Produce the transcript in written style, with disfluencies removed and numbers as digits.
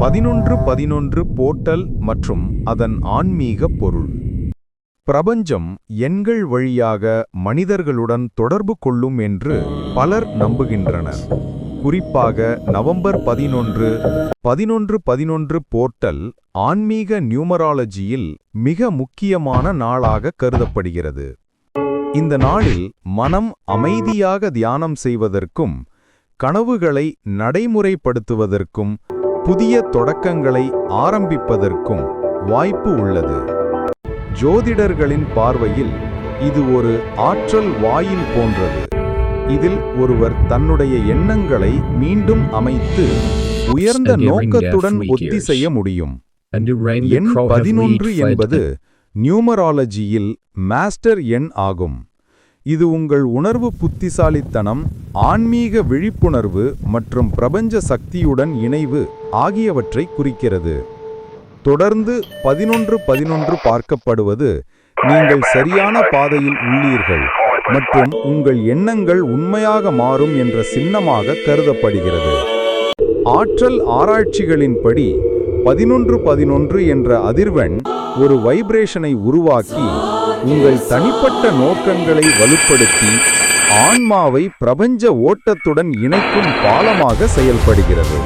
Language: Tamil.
1111 போர்ட்டல் மற்றும் அதன் ஆன்மீக பொருள். பிரபஞ்சம் எண்கள் வழியாக மனிதர்களுடன் தொடர்பு கொள்ளும் என்று பலர் நம்புகின்றனர். குறிப்பாக நவம்பர் 11 1111 போர்ட்டல் ஆன்மீக நியூமராலஜியில் மிக முக்கியமான நாளாக கருதப்படுகிறது. இந்த நாளில் மனம் அமைதியாக தியானம் செய்வதற்கும் கனவுகளை நடைமுறைப்படுத்துவதற்கும் புதிய தொடக்கங்களை ஆரம்பிப்பதற்கும் வாய்ப்பு உள்ளது. ஜோதிடர்களின் பார்வையில் இது ஒரு ஆற்றல் வாயில் போன்றது. இதில் ஒருவர் தன்னுடைய எண்ணங்களை மீண்டும் அமைத்து உயர்ந்த நோக்கத்துடன் ஒத்திசைய முடியும். எண் 11 என்பது நியூமராலஜியில் மாஸ்டர் எண் ஆகும். இது உங்கள் உணர்வு புத்திசாலித்தனம், ஆன்மீக விழிப்புணர்வு மற்றும் பிரபஞ்ச சக்தியுடன் இணைவு ஆகியவற்றை குறிக்கிறது. தொடர்ந்து 1111 பார்க்கப்படுவது நீங்கள் சரியான பாதையில் உள்ளீர்கள் மற்றும் உங்கள் எண்ணங்கள் உண்மையாக மாறும் என்ற சின்னமாக கருதப்படுகிறது. ஆற்றல் ஆராய்ச்சிகளின்படி 1111 என்ற அதிர்வெண் ஒரு வைப்ரேஷனை உருவாக்கி உங்கள் தனிப்பட்ட நோக்கங்களை வலுப்படுத்தி ஆன்மாவை பிரபஞ்ச ஓட்டத்துடன் இணைக்கும் பாலமாக செயல்படுகிறது.